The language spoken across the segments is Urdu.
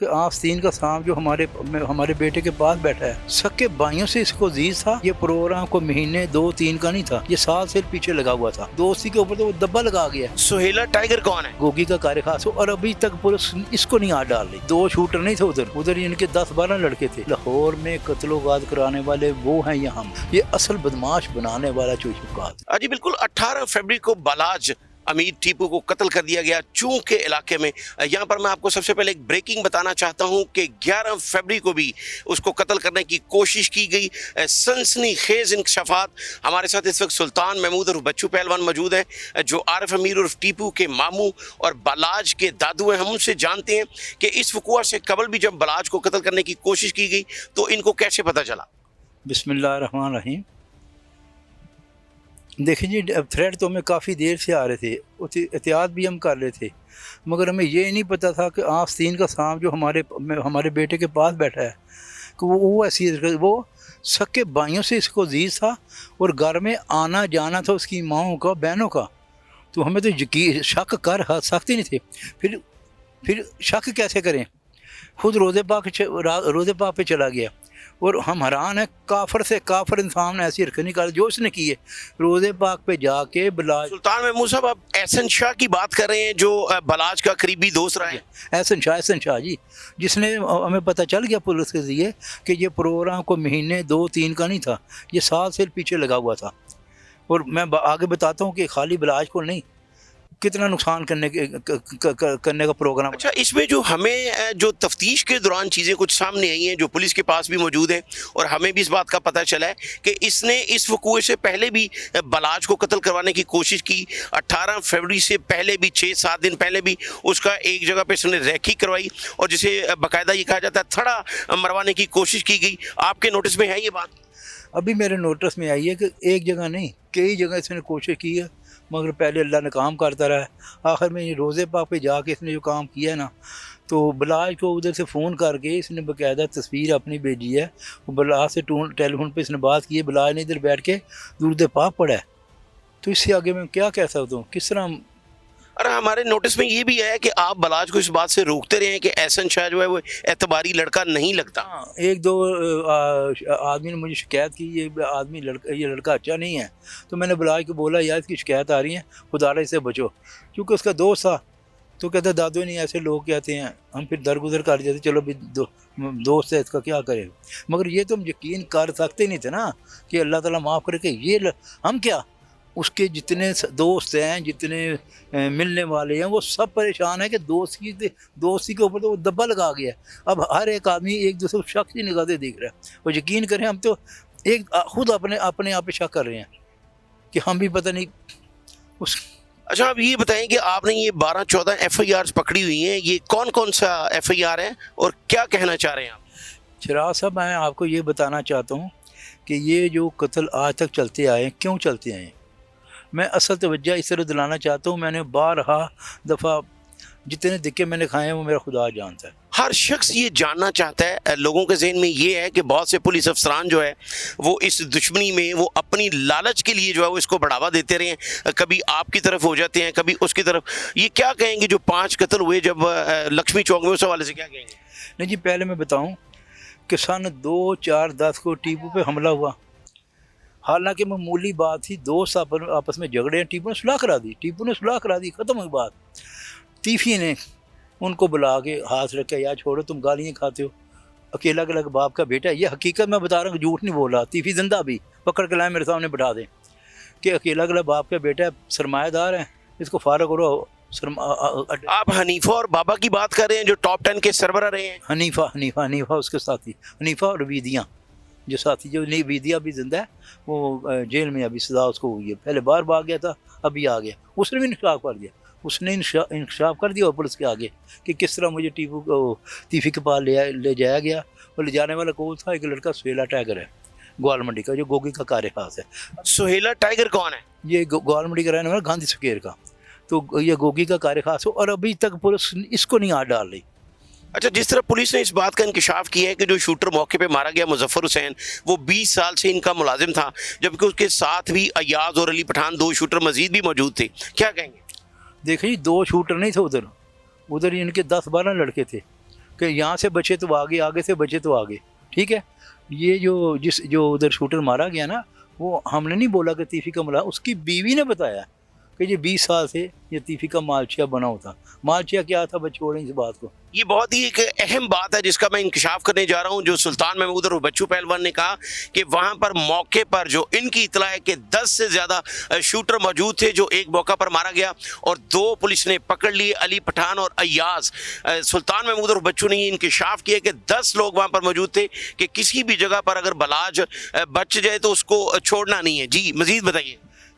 کہ آستین کا سانپ جو ہمارے بیٹے کے پاس بیٹھا ہے، سکے بھائیوں سے اس کو عزیز تھا۔ یہ پروگرام کو مہینے 2-3 کا نہیں تھا، یہ سال سے پیچھے لگا ہوا تھا۔ دوستی کے اوپر تو وہ دبا لگا گیا ہے۔ سہیلا ٹائگر کون ہے؟ گوگی کا کار خاص ہو، اور ابھی تک پولیس اس کو نہیں ہاتھ ڈال رہی۔ 2 شوٹر نہیں تھے ادھر ان کے 10-12 لڑکے تھے۔ لاہور میں قتل و غارت کرانے والے وہ ہیں یا ہم؟ یہ اصل بدماش بنانے والا چوشکات۔ جی بالکل، 18 فروری کو بالاج امیر ٹیپو کو قتل کر دیا گیا چونگ کے علاقے میں۔ یہاں پر میں آپ کو سب سے پہلے ایک بریکنگ بتانا چاہتا ہوں کہ 11 فروری کو بھی اس کو قتل کرنے کی کوشش کی گئی۔ سنسنی خیز انکشافات۔ ہمارے ساتھ اس وقت سلطان محمود اور بچو پہلوان موجود ہیں جو عارف امیر اور ٹیپو کے ماموں اور بالاج کے دادو ہیں۔ ہم ان سے جانتے ہیں کہ اس وقوع سے قبل بھی جب بالاج کو قتل کرنے کی کوشش کی گئی تو ان کو کیسے پتہ چلا؟ بسم اللہ الرحمن الرحیم۔ دیکھیں جی، تھریڈ تو ہمیں کافی دیر سے آ رہے تھے، احتیاط بھی ہم کر رہے تھے، مگر ہمیں یہ نہیں پتہ تھا کہ آستین کا سانپ جو ہمارے بیٹے کے پاس بیٹھا ہے کہ وہ ایسی وہ سکے بھائیوں سے اس کو عزیز تھا، اور گھر میں آنا جانا تھا اس کی ماؤں کا، بہنوں کا۔ تو ہمیں تو یقین شک کر سکتے نہیں تھے۔ پھر شک کیسے کریں؟ خود روزے پاک پہ چلا گیا، اور ہم حیران ہیں، کافر سے کافر انسان نے ایسی حرکت نہیں کر جو اس نے کی ہے۔ روزے پاک پہ جا کے بلاج سلطان محمود صاحب، آپ احسن شاہ کی بات کر رہے ہیں جو بالاج کا قریبی دوست رہا ہے۔ احسن شاہ جی، جس نے ہمیں پتہ چل گیا پولیس کے ذریعے کہ یہ پروگرام کو مہینے 2-3 کا نہیں تھا، یہ سال سے پیچھے لگا ہوا تھا۔ اور میں آگے بتاتا ہوں کہ خالی بلاج کو نہیں، کتنا نقصان کرنے کا پروگرام۔ اچھا، اس میں جو ہمیں جو تفتیش کے دوران چیزیں کچھ سامنے آئی ہیں جو پولیس کے پاس بھی موجود ہیں، اور ہمیں بھی اس بات کا پتہ چلا ہے کہ اس نے اس وقوع سے پہلے بھی بالاج کو قتل کروانے کی کوشش کی۔ 18 فروری سے پہلے بھی 6-7 دن پہلے بھی اس کا ایک جگہ پہ اس نے ریکھی کروائی، اور جسے باقاعدہ یہ کہا جاتا ہے تھڑا مروانے کی کوشش کی گئی۔ آپ کے نوٹس میں ہے یہ بات؟ ابھی میرے نوٹس میں آئی ہے کہ ایک جگہ نہیں، کئی جگہ اس نے کوشش کی ہے، مگر پہلے اللہ نے کام کرتا رہا ہے۔ آخر میں روزے پاک پہ جا کے اس نے جو کام کیا ہے نا، تو بلاج کو ادھر سے فون کر کے اس نے باقاعدہ تصویر اپنی بھیجی ہے۔ بلاج سے ٹیلی فون پہ اس نے بات کی ہے، بلاج نے ادھر بیٹھ کے درود پاک پڑھا ہے۔ تو اس سے آگے میں کیا کہہ سکتا ہوں، کس طرح؟ اور ہمارے نوٹس میں یہ بھی ہے کہ آپ بالاج کو اس بات سے روکتے رہے ہیں کہ احسن شاہ جو ہے وہ اعتباری لڑکا نہیں لگتا۔ ہاں، 1-2 آدمی نے مجھے شکایت کی یہ لڑکا اچھا نہیں ہے، تو میں نے بلاج کو بولا یار اس کی شکایت آ رہی ہے، خدا رہا اس سے بچو، کیونکہ اس کا دوست تھا۔ تو کہتا دادو نہیں، ایسے لوگ کہتے ہیں، ہم پھر درگزر کر جاتے، چلو بھی دوست ہے اس کا کیا کرے۔ مگر یہ تو ہم یقین کر سکتے نہیں تھے نا کہ اللہ تعالیٰ معاف کرے کہ یہ ہم کیا، اس کے جتنے دوست ہیں، جتنے ملنے والے ہیں، وہ سب پریشان ہیں کہ دوستی کے اوپر تو وہ دبا لگا گیا ہے۔ اب ہر ایک آدمی ایک دوسرے کو شک کی نگاہ سے دیکھ رہا ہے، اور یقین کریں ہم تو خود اپنے آپ پہ شک کر رہے ہیں کہ ہم بھی پتہ نہیں اس۔ اچھا، آپ یہ بتائیں کہ آپ نے یہ 12-14 ایف آئی آرز پکڑی ہوئی ہیں، یہ کون کون سا ایف آئی آر ہے اور کیا کہنا چاہ رہے ہیں آپ؟ چراغ صاحب، میں آپ کو یہ بتانا چاہتا ہوں کہ یہ جو قتل آج تک چلتے آئے ہیں، کیوں چلتے آئے ہیں، میں اصل توجہ اس طرح دلانا چاہتا ہوں۔ میں نے بارہا دفعہ جتنے دھکے میں نے کھائے ہیں وہ میرا خدا جانتا ہے۔ ہر شخص یہ جاننا چاہتا ہے، لوگوں کے ذہن میں یہ ہے کہ بہت سے پولیس افسران جو ہے وہ اس دشمنی میں وہ اپنی لالچ کے لیے جو ہے وہ اس کو بڑھاوا دیتے رہے ہیں، کبھی آپ کی طرف ہو جاتے ہیں، کبھی اس کی طرف۔ یہ کیا کہیں گے جو 5 قتل ہوئے جب لکشمی چوک میں، اس حوالے سے کیا کہیں گے؟ نہیں جی، پہلے میں بتاؤں کہ سن 2004-10 کو ٹیپو پہ حملہ ہوا، حالانکہ معمولی بات تھی، دوست آپس میں جھگڑے ہیں، ٹیپو نے صلح کرا دی، ختم ہوئی بات۔ تیفی نے ان کو بلا کے ہاتھ رکھا، یا چھوڑو تم گالیاں کھاتے ہو، اکیلا باپ کا بیٹا ہے۔ یہ حقیقت میں بتا رہا ہوں، جھوٹ نہیں بول رہا۔ تیفی زندہ بھی پکڑ کے لائے میرے سامنے بٹھا دیں کہ اکیلا باپ کا بیٹا ہے، سرمایہ دار ہے، اس کو فارغ کرو۔ آپ حنیفہ اور بابا کی بات کر رہے ہیں جو ٹاپ 10 کے سربراہ رہے ہیں۔ حنیفہ اس کے ساتھی، حنیفہ اور ویدیاں جو ساتھی، جو نہیں ویدیا بھی زندہ ہے، وہ جیل میں ابھی سزا اس کو ہوئی ہے۔ پہلے باہر بھاگ گیا تھا، ابھی آ گیا، اس نے بھی انکشاف کر دیا، انکشاف کر دیا پولیس کے آگے کہ کس طرح مجھے تیفی کے پاس لے جایا گیا، اور لے جانے والا کون تھا؟ ایک لڑکا سہیلا ٹائگر ہے، گوال منڈی کا، جو گوگی کا کار خاص ہے۔ سہیلا ٹائگر کون ہے؟ یہ گوال منڈی کا رہنے والا، گاندھی سکیر کا، تو یہ گوگی کا کار خاص ہو، اور ابھی تک پولیس اس کو نہیں ہاتھ ڈال رہی۔ اچھا، جس طرح پولیس نے اس بات کا انکشاف کیا ہے کہ جو شوٹر موقع پہ مارا گیا مظفر حسین، وہ 20 سال سے ان کا ملازم تھا، جبکہ اس کے ساتھ بھی ایاز اور علی پٹھان 2 شوٹر مزید بھی موجود تھے، کیا کہیں گے؟ دیکھیں جی، 2 شوٹر نہیں تھے ادھر ان کے 10-12 لڑکے تھے۔ کہ یہاں سے بچے تو آگے، آگے سے بچے تو آگے، ٹھیک ہے. یہ جو ادھر شوٹر مارا گیا نا، وہ ہم نے نہیں بولا کہ تیفی کا ملا، اس کی بیوی نے بتایا کہ یہ 20 سال سے یہ تیفی کا مالچیا بنا ہوتا. مالچیا کیا تھا، بس چھوڑیں اس بات کو. یہ بہت ہی ایک اہم بات ہے جس کا میں انکشاف کرنے جا رہا ہوں، جو سلطان محمود اور بچو پہلوان نے کہا کہ وہاں پر موقع پر جو ان کی اطلاع ہے کہ 10 سے زیادہ شوٹر موجود تھے جو ایک موقع پر مارا گیا، اور 2 پولیس نے پکڑ لیے، علی پٹھان اور ایاز. سلطان محمود اور بچو نے یہ انکشاف کیا کہ 10 لوگ وہاں پر موجود تھے کہ کسی بھی جگہ پر اگر بلاج بچ جائے تو اس کو چھوڑنا نہیں ہے. جی مزید بتائیے.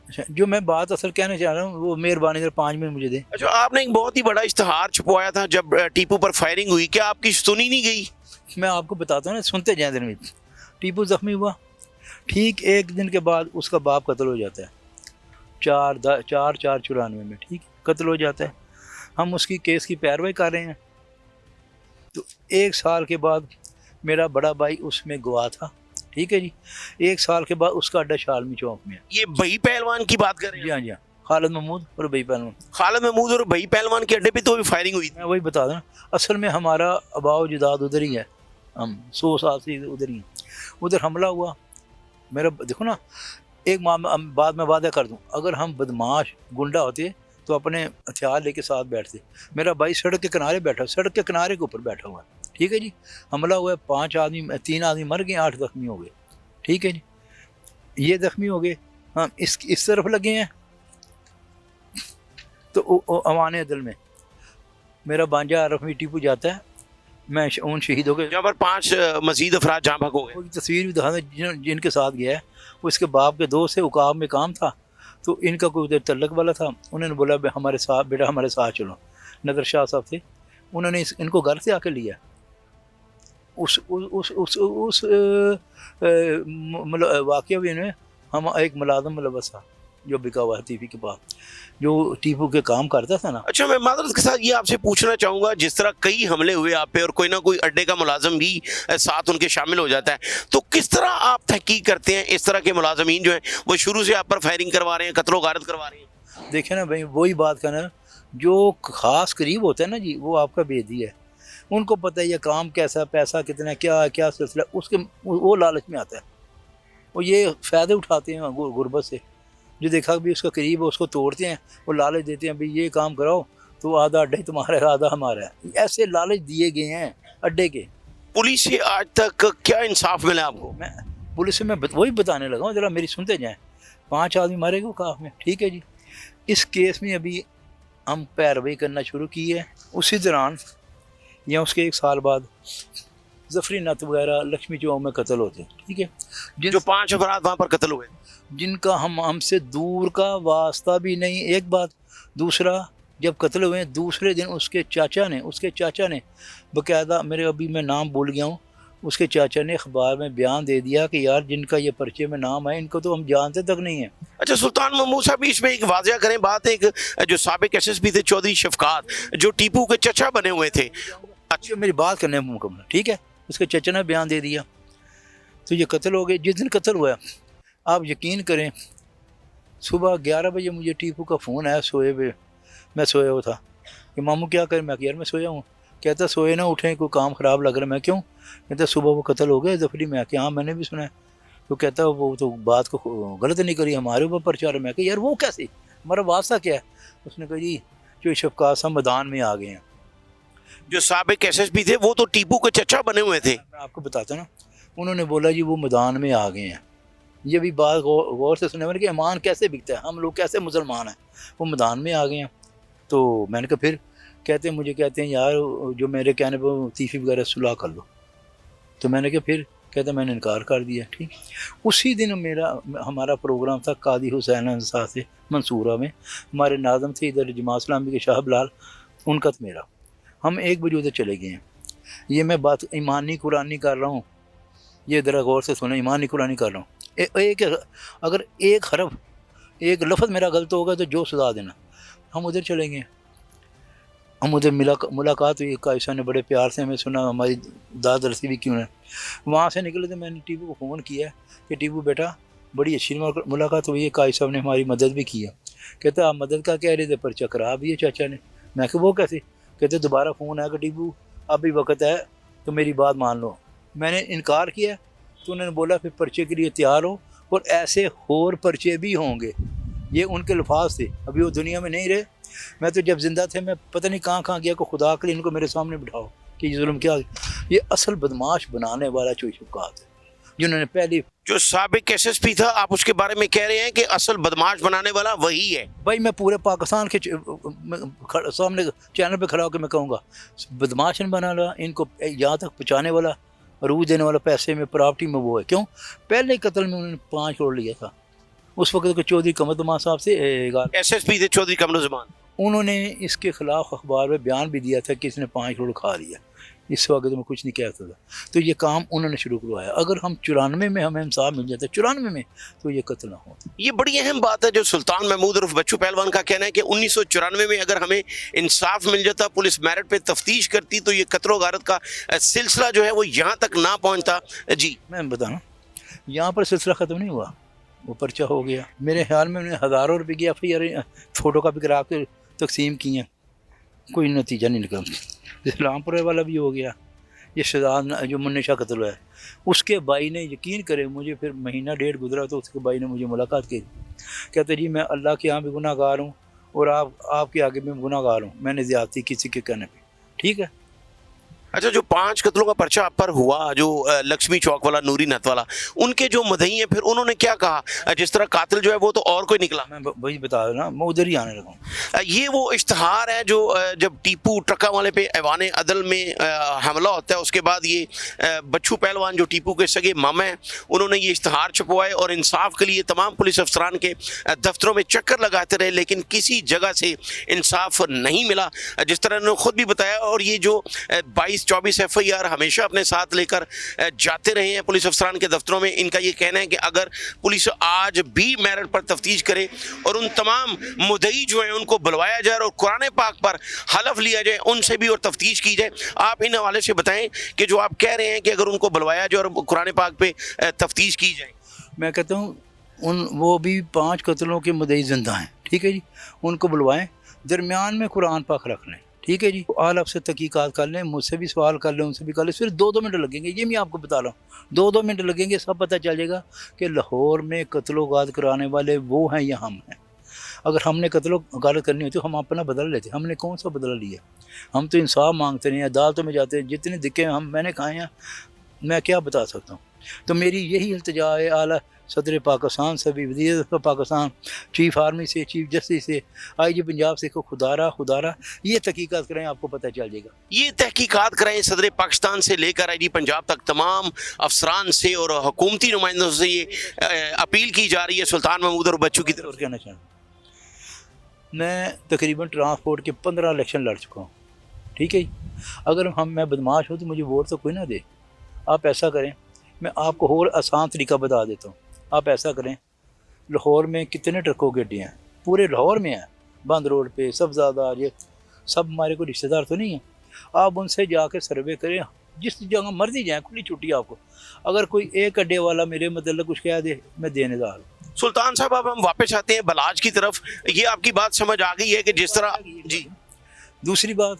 اچھا، جو میں بات اصل کہنا چاہ رہا ہوں وہ مہربانی کر 5 منٹ مجھے دیں. اچھا، آپ نے ایک بہت ہی بڑا اشتہار چھپوایا تھا جب ٹیپو پر فائرنگ ہوئی، کیا آپ کی سنی نہیں گئی؟ میں آپ کو بتاتا ہوں نا، سنتے جائیں دن میں. ٹیپو زخمی ہوا، ٹھیک 1 دن کے بعد اس کا باپ قتل ہو جاتا ہے 4/94 میں، ٹھیک قتل ہو جاتا ہے. ہم اس کی کیس کی پیروائی کر رہے ہیں. تو 1 سال کے بعد میرا بڑا بھائی اس میں گواہ تھا، ٹھیک ہے جی. 1 سال کے بعد اس کا اڈا شالمی چوک میں ہے. یہ بھائی پہلوان کی بات کر رہے جی ہیں؟ ہاں جی ہاں، خالد محمود اور بھائی پہلوان. خالد محمود اور بھائی پہلوان کے اڈے پہ تو فائرنگ ہوئی تھی. میں وہی بتا دوں نا، اصل میں ہمارا آباء و اجداد ادھر ہی ہے، ہم 100 سال سے ادھر ہی ہیں. ادھر حملہ ہوا. میرا دیکھو نا، ایک بات میں وعدہ کر دوں، اگر ہم بدماش گنڈا ہوتے تو اپنے ہتھیار لے کے ساتھ بیٹھتے. میرا بھائی سڑک کے کنارے بیٹھا، سڑک کے کنارے کے اوپر بیٹھا ہوا ہے، ٹھیک ہے جی. حملہ ہوا ہے، 5 آدمی، 3 آدمی مر گئے، 8 زخمی ہو گئے، ٹھیک ہے جی. یہ زخمی ہو گئے، ہم اس طرف لگے ہیں. تو امان عدل میں میرا بانجا رفمی ٹیپو جاتا ہے، میں ان شہیدوں کے جہاں پر 5 مزید افراد جہاں بھگ ہو گئے. کوئی تصویر بھی دکھا دیں جن کے ساتھ گیا ہے. وہ اس کے باپ کے دوست سے عقاب میں کام تھا، تو ان کا کوئی ادھر تعلق والا تھا. انہوں نے بولا ہمارے ساتھ بیٹا، ہمارے ساتھ چلو. نظر شاہ صاحب تھے، انہوں نے ان کو گھر سے آ کے لیا. اس واقعہ بھی انہیں ہم ایک ملازم ملوث تھا جو بکا ہوا ہے ٹیپو کے پاس، جو ٹیپو کے کام کرتا تھا نا. اچھا، میں معذرت کے ساتھ یہ آپ سے پوچھنا چاہوں گا، جس طرح کئی حملے ہوئے آپ پہ اور کوئی نہ کوئی اڈے کا ملازم بھی ساتھ ان کے شامل ہو جاتا ہے، تو کس طرح آپ تحقیق کرتے ہیں اس طرح کے ملازمین جو ہیں وہ شروع سے آپ پر فائرنگ کروا رہے ہیں، قتل و غارت کروا رہے ہیں؟ دیکھیں نا بھائی، وہی بات کرنا، جو خاص قریب ہوتا ہے نا جی، وہ آپ کا بیدی ہے. ان کو پتہ ہے یہ کام کیسا، پیسہ کتنا، کیا سلسلہ، اس کے وہ لالچ میں آتا ہے. وہ یہ فائدے اٹھاتے ہیں غربت سے. جو دیکھا بھی اس کا قریب ہے اس کو توڑتے ہیں، وہ لالچ دیتے ہیں بھئی یہ کام کراؤ تو آدھا اڈے تمہارا ہے، آدھا ہمارا ہے. ایسے لالچ دیے گئے ہیں اڈے کے. پولیس سے آج تک کیا انصاف ملا آپ کو؟ میں پولیس سے میں وہی بتانے لگا ہوں، ذرا میری سنتے جائیں. 5 آدمی مارے گئے کاف میں، ٹھیک ہے جی. اس کیس میں ابھی ہم پیروی کرنا شروع کی ہے. اسی دوران یا اس کے 1 سال بعد ظفری نت وغیرہ لکشمی چوک میں قتل ہوتے ہیں، ٹھیک ہے. جو 5 افراد وہاں پر قتل ہوئے، جن کا ہم سے دور کا واسطہ بھی نہیں. ایک بات. دوسرا، جب قتل ہوئے دوسرے دن اس کے چاچا نے باقاعدہ، میرے ابھی میں نام بھول گیا ہوں، اس کے چاچا نے اخبار میں بیان دے دیا کہ یار جن کا یہ پرچے میں نام ہے ان کو تو ہم جانتے تک نہیں ہیں. اچھا سلطان محمود صاحب، اس میں ایک واضح کریں بات، ایک جو سابق ایس ایس پی تھے چودھری شفقات، جو ٹیپو کے چچا بنے ہوئے تھے. اچھا میری بات کرنے مکمل، ٹھیک ہے. اس کے چچا نے بیان دے دیا تو یہ قتل ہو گئے. جس دن قتل ہوا آپ یقین کریں، صبح 11 بجے مجھے ٹیپو کا فون آیا سوئے ہوئے. میں سویا ہوا تھا کہ ماموں کیا کریں. میں کہ یار میں سویا ہوں. کہتا سوئے نہ اٹھیں، کوئی کام خراب لگ رہا ہے. میں کیوں؟ کہتا صبح وہ قتل ہو گئے ظفری میں. کہ ہاں میں نے بھی سنا ہے. تو کہتا وہ تو بات کو غلط نہیں کری، ہمارے اوپر پرچار. میں کہ یار وہ کیسے، ہمارا واسطہ کیا ہے؟ اس نے کہا جی جو شفقات صاحب میدان میں آ گئے ہیں. جو سابق ایس ایس پی تھے وہ تو ٹیپو کے چچا بنے ہوئے تھے. میں آپ کو بتاتا ہوں نا، انہوں نے بولا جی وہ میدان میں آ گئے ہیں. یہ بھی بات غور سے سنے کہ ایمان کیسے بکتا ہے، ہم لوگ کیسے مسلمان ہیں. وہ میدان میں آ گئے ہیں. تو میں نے کہا پھر کہتے ہیں یار جو میرے کہنے پہ تیفی وغیرہ صلاح کر لو. تو میں نے کہا پھر کہتا میں نے انکار کر دیا. ٹھیک. اسی دن ہمارا پروگرام تھا قاضی حسین انصار سے منصورہ میں. ہمارے ناظم تھے ادھر جماعت اسلامی کے شاہ بلال، ان کا تو میرا. ہم 1 بجے ادھر چلے گئے ہیں. یہ میں بات ایمانی قرآنی کر رہا ہوں، یہ ذرا غور سے سنیں، ایمانی قرآنی کر رہا ہوں. اگر ایک حرف ایک لفظ میرا غلط ہوگا تو جو سزا دینا. ہم ادھر چلیں گے. ہم ادھر ملاقات ہوئی، قائصہ نے بڑے پیار سے ہمیں سنا، ہماری داد رسی بھی کیوں ہے. وہاں سے نکلے تو میں نے ٹیپو کو فون کیا کہ ٹیپو بیٹا بڑی اچھی ملاقات ہوئی ہے، قائص صاحب نے ہماری مدد بھی کی ہے. کہتا آپ مدد کا کہہ رہے تھے، پرچہ کرا بھی ہے چاچا نے. میں کہ وہ کیسے؟ کہتے دوبارہ فون آیا کہ ٹیپو ابھی وقت ہے تو میری بات مان لو. میں نے انکار کیا تو انہوں نے بولا پھر پرچے کے لیے تیار ہو, اور ایسے اور پرچے بھی ہوں گے. یہ ان کے الفاظ تھے, ابھی وہ دنیا میں نہیں رہے. میں تو جب زندہ تھے میں پتہ نہیں کہاں گیا کہ خدا کے لیے ان کو میرے سامنے بٹھاؤ کہ یہ ظلم کیا. یہ اصل بدماش بنانے والا چوئی شکات ہے جنہوں نے پہلی. جو سابق ایس ایس پی تھا آپ اس کے بارے میں کہہ رہے ہیں کہ اصل بدماش بنانے والا وہی ہے. بھائی میں پورے پاکستان کے سامنے چینل پہ کھڑا ہو کے میں کہوں گا بدماش بنا لا ان کو یہاں تک پہنچانے والا, روح دینے والا, پیسے میں پراپرٹی میں وہ ہے. کیوں پہلے قتل میں انہوں نے 5 کروڑ لیا تھا. اس وقت کے چودھری قمر صاحب سے ایس ایس پی تھے چودھری قمر. انہوں نے اس کے خلاف اخبار میں بیان بھی دیا تھا کہ اس نے 5 کروڑ کھا لیا. اس وقت میں کچھ نہیں کہتا تھا. تو یہ کام انہوں نے شروع کروایا. اگر ہم 94 میں ہمیں انصاف مل جاتا 94 میں تو یہ قتل نہ ہو. یہ بڑی اہم بات ہے جو سلطان محمود عرف بچو پہلوان کا کہنا ہے کہ 1994 میں اگر ہمیں انصاف مل جاتا, پولیس میرٹ پہ تفتیش کرتی تو یہ قتل و غارت کا سلسلہ جو ہے وہ یہاں تک نہ پہنچتا. جی میں بتانا یہاں پر سلسلہ ختم نہیں ہوا, وہ پرچہ ہو گیا. میرے خیال میں انہوں نے ہزاروں روپے کی FIR فوٹو کاپی کرا کے تقسیم کی ہیں, کوئی نتیجہ نہیں نکلا. اسلام پورے والا بھی ہو گیا. یہ شہزاد جو منی شاہ قتل ہوا ہے اس کے بھائی نے, یقین کرے مجھے پھر مہینہ ڈیڑھ گزرا تو اس کے بھائی نے مجھے ملاقات کی. کہتے جی میں اللہ کے یہاں بھی گناہ گار ہوں اور آپ کے آگے بھی گناہ گار ہوں, میں نے زیادتی کسی کے کہنے پہ. ٹھیک ہے. اچھا جو 5 قتلوں کا پرچہ آپ پر ہوا, جو لکشمی چوک والا, نوری نت والا, ان کے جو مدعی ہیں پھر انہوں نے کیا کہا؟ جس طرح قاتل جو ہے وہ تو اور کوئی نکلا. میں وہی بتا رہا نا, میں ادھر ہی آنے لگا ہوں. یہ وہ اشتہار ہے جو جب ٹیپو ٹرکا والے پہ ایوان عدل میں حملہ ہوتا ہے, اس کے بعد یہ بچو پہلوان جو ٹیپو کے سگے ماما ہیں انہوں نے یہ اشتہار چھپوائے اور انصاف کے لیے تمام پولیس افسران کے دفتروں میں چکر لگاتے رہے, لیکن کسی جگہ سے انصاف نہیں ملا, جس طرح انہوں نے خود بھی بتایا. اور یہ جو 22-24 FIR ہمیشہ اپنے ساتھ لے کر جاتے رہے ہیں پولیس افسران کے دفتروں میں. ان کا یہ کہنا ہے کہ اگر پولیس آج بھی میرٹ پر تفتیش کرے اور ان تمام مدعی جو ہیں ان کو بلوایا جائے اور قرآن پاک پر حلف لیا جائے, ان سے بھی اور تفتیش کی جائے. آپ ان حوالے سے بتائیں کہ جو آپ کہہ رہے ہیں کہ اگر ان کو بلوایا جائے اور قرآن پاک پہ تفتیش کی جائے. میں کہتا ہوں وہ بھی 5 قتلوں کے مدعی زندہ ہیں. ٹھیک ہے جی, ان کو بلوائیں, درمیان میں قرآن پاک رکھ لیں. ٹھیک ہے جی, آپ سے تحقیقات کر لیں, مجھ سے بھی سوال کر لیں, ان سے بھی کر لیں. صرف 2 منٹ لگیں گے, یہ میں آپ کو بتا رہا ہوں. 2 منٹ لگیں گے, سب پتہ چل جائے گا کہ لاہور میں قتل و غارت کرانے والے وہ ہیں یا ہم ہیں. اگر ہم نے قتل و غارت کرنی ہوتی تو ہم اپنا بدلہ لیتے. ہم نے کون سا بدلہ لیا؟ ہم تو انصاف مانگتے نہیں ہیں, عدالتوں میں جاتے ہیں. جتنے دکے میں نے کھائے ہیں, میں کیا بتا سکتا ہوں. تو میری یہی التجا ہے اعلیٰ صدر پاکستان سے بھی, وزیر پاکستان, چیف آرمی سے, چیف جسٹس سے, IG پنجاب سے, کو خدارہ یہ تحقیقات کریں, آپ کو پتہ چل جائے گا. یہ تحقیقات کریں صدر پاکستان سے لے کر IG پنجاب تک تمام افسران سے اور حکومتی نمائندوں سے یہ اپیل کی جا رہی ہے سلطان محمود اور بچو کی طرف. کہنا چاہوں میں تقریباً ٹرانسپورٹ کے 15 الیکشن لڑ چکا ہوں. ٹھیک ہے جی, اگر میں بدماش ہوں تو مجھے ووٹ تو کوئی نہ دے. آپ ایسا کریں, میں آپ کو اور آسان طریقہ بتا دیتا ہوں. آپ ایسا کریں, لاہور میں کتنے ٹرکوں گڈیاں ہیں, پورے لاہور میں ہیں, بند روڈ پہ, سب زیادہ, یہ سب ہمارے کوئی رشتہ دار تو نہیں ہیں. آپ ان سے جا کے سروے کریں, جس جگہ مرضی جائیں, کھلی چھٹی آپ کو. اگر کوئی ایک اڈے والا میرے متعلق کچھ کہہ دے, میں دینے دار ہوں. سلطان صاحب اب ہم واپس آتے ہیں بلاج کی طرف. یہ آپ کی بات سمجھ آ گئی ہے کہ جس طرح جی. دوسری بات,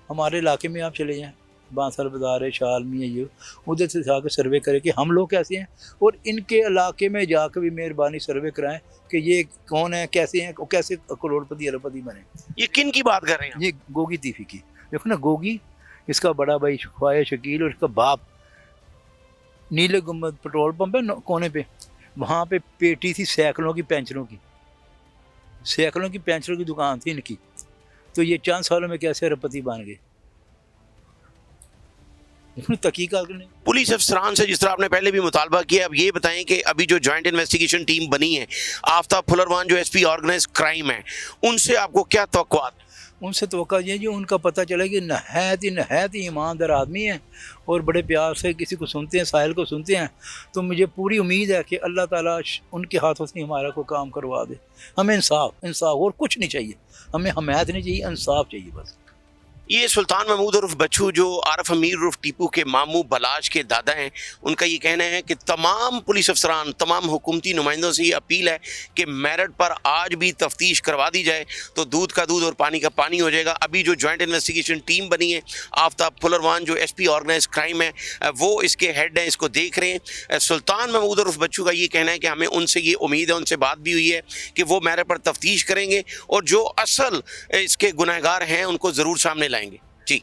ہمارے علاقے میں آپ چلے جائیں, بانسر بازار ہے, شالمی ہے, یہ ادھر سے جا کے سروے کرے کہ ہم لوگ کیسے ہیں, اور ان کے علاقے میں جا کے بھی مہربانی سروے کرائیں کہ یہ کون ہے, کیسے ہیں, کیسے کروڑ پتی ارب پتی بنے. یہ کن کی بات کر رہے ہیں؟ یہ گوگی تیفی کی. دیکھو نا, گوگی, اس کا بڑا بھائی خواہ شکیل, اور اس کا باپ نیلے گنبد پٹرول پمپ ہے کونے پہ, وہاں پہ پیٹی تھی سینکڑوں کی پینچروں کی دکان تھی ان کی. تو یہ چند سالوں میں کیسے ارب پتی بن گئے. تحقیقات کرنے پولیس افسران سے جس طرح آپ نے پہلے بھی مطالبہ کیا, اب یہ بتائیں کہ ابھی جو جوائنٹ انویسٹیگیشن ٹیم بنی ہے, آفتاب پھلروان جو SP آرگنائز کرائم ہے, ان سے آپ کو کیا توقعات؟ ان سے توقع یہ جو ان کا پتہ چلے کہ نہایت ہی ایماندار آدمی ہیں اور بڑے پیار سے کسی کو سنتے ہیں, ساحل کو سنتے ہیں. تو مجھے پوری امید ہے کہ اللہ تعالیٰ ان کے ہاتھوں سے ہمارا کو کام کروا دے. ہمیں انصاف اور کچھ نہیں چاہیے, ہمیں حمایت نہیں چاہیے, انصاف چاہیے بس. یہ سلطان محمود عرف بچو جو عارف امیر عرف ٹیپو کے ماموں بلاج کے دادا ہیں، ان کا یہ کہنا ہے کہ تمام پولیس افسران، تمام حکومتی نمائندوں سے یہ اپیل ہے کہ میرٹ پر آج بھی تفتیش کروا دی جائے تو دودھ کا دودھ اور پانی کا پانی ہو جائے گا۔ ابھی جو جوائنٹ انویسٹیگیشن ٹیم بنی ہے، آفتاب پھلروان جو ایس پی آرگنائز کرائم ہے وہ اس کے ہیڈ ہیں، اس کو دیکھ رہے ہیں۔ سلطان محمود عرف بچو کا یہ کہنا ہے کہ ہمیں ان سے یہ امید ہے، ان سے بات بھی ہوئی ہے کہ وہ میرٹ پر تفتیش کریں گے اور جو اصل اس کے گنہگار ہیں ان کو ضرور سامنے لائیں گے۔ جی